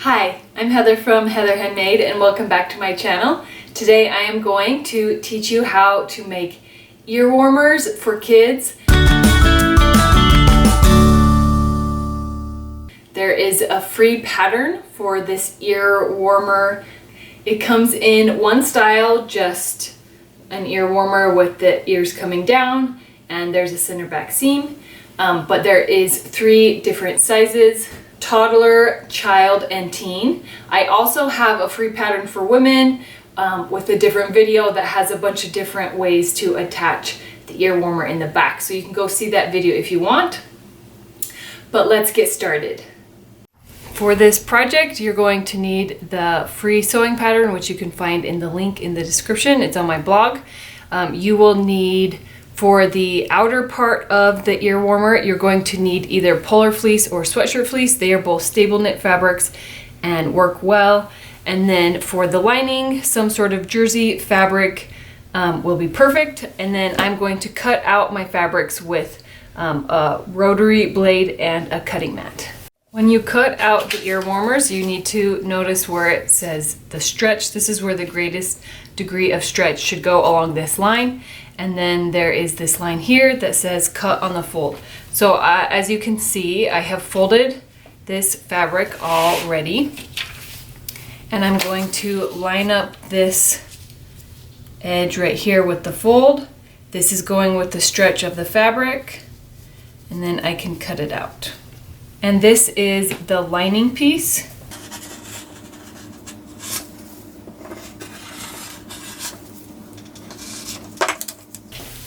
Hi, I'm Heather from Heather Handmade and welcome back to my channel. Today I am going to teach you how to make ear warmers for kids. There is a free pattern for this ear warmer. It comes in one style, just an ear warmer with the ears coming down, and there's a center back seam. But there is 3 different sizes: toddler, child, and teen. I also have a free pattern for women with a different video that has a bunch of different ways to attach the ear warmer in the back. So you can go see that video if you want. But let's get started. For this project, you're going to need the free sewing pattern, which you can find in the link in the description. It's on my blog. You will need, for the outer part of the ear warmer, you're going to need either polar fleece or sweatshirt fleece. They are both stable knit fabrics and work well. And then for the lining, some sort of jersey fabric will be perfect. And then I'm going to cut out my fabrics with a rotary blade and a cutting mat. When you cut out the ear warmers, you need to notice where it says the stretch. This is where the greatest degree of stretch should go along this line. And then there is this line here that says cut on the fold. So as you can see, I have folded this fabric already. And I'm going to line up this edge right here with the fold. This is going with the stretch of the fabric. And then I can cut it out. And this is the lining piece.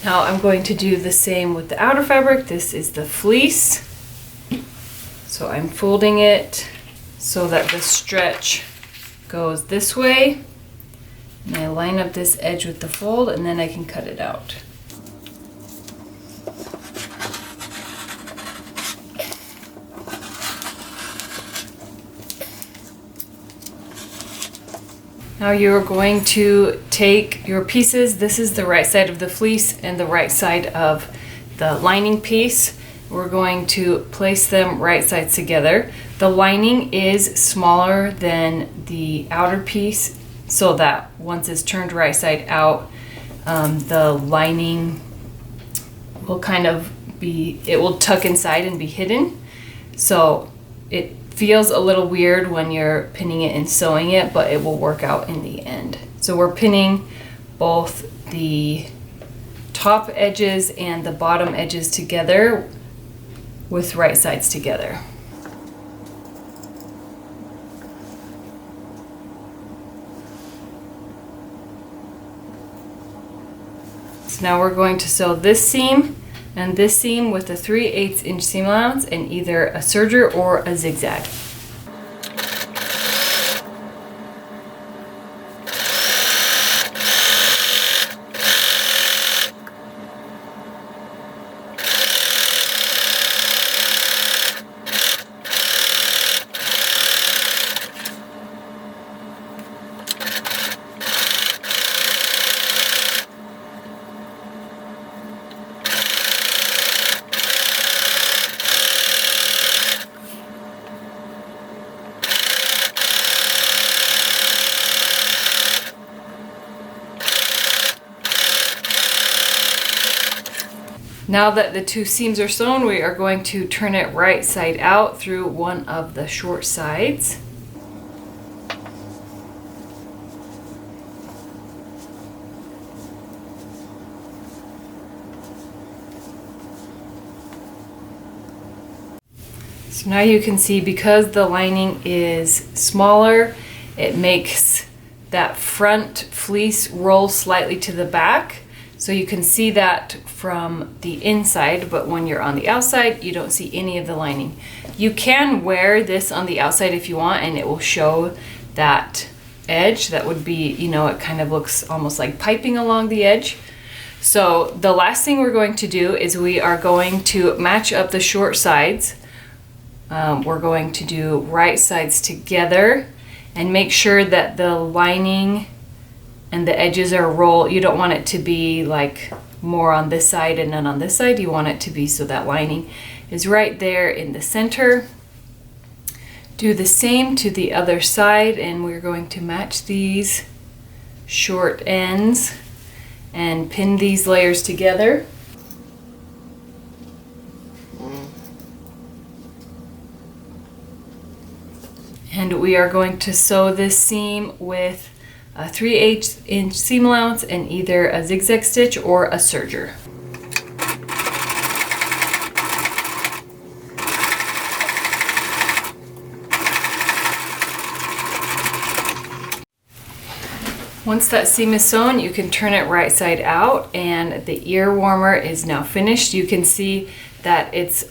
Now I'm going to do the same with the outer fabric. This is the fleece. So I'm folding it so that the stretch goes this way. And I line up this edge with the fold, and then I can cut it out. Now you're going to take your pieces. This is the right side of the fleece and the right side of the lining piece. We're going to place them right sides together. The lining is smaller than the outer piece, so that once it's turned right side out, the lining will kind of it will tuck inside and be hidden. So it feels a little weird when you're pinning it and sewing it, but it will work out in the end. So we're pinning both the top edges and the bottom edges together with right sides together. So now we're going to sew this seam and this seam with a 3/8 inch seam allowance and either a serger or a zigzag. Now that the 2 seams are sewn, we are going to turn it right side out through one of the short sides. So now you can see, because the lining is smaller, it makes that front fleece roll slightly to the back. So you can see that from the inside, but when you're on the outside, you don't see any of the lining. You can wear this on the outside if you want, and it will show that edge. That would be, it kind of looks almost like piping along the edge. So the last thing we're going to do is we are going to match up the short sides. We're going to do right sides together and make sure that the lining and the edges are rolled. You don't want it to be like more on this side and then on this side. You want it to be so that lining is right there in the center. Do the same to the other side, and we're going to match these short ends and pin these layers together. And we are going to sew this seam with a 3/8 inch seam allowance and either a zigzag stitch or a serger. Once that seam is sewn, you can turn it right side out, and the ear warmer is now finished. You can see that it's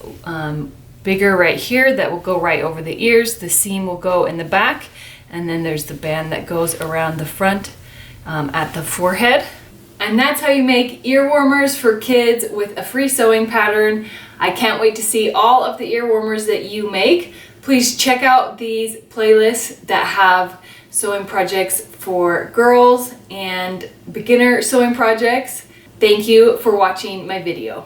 bigger right here that will go right over the ears. The seam will go in the back, and then there's the band that goes around the front at the forehead. And that's how you make ear warmers for kids with a free sewing pattern. I can't wait to see all of the ear warmers that you make. Please check out these playlists that have sewing projects for girls and beginner sewing projects. Thank you for watching my video.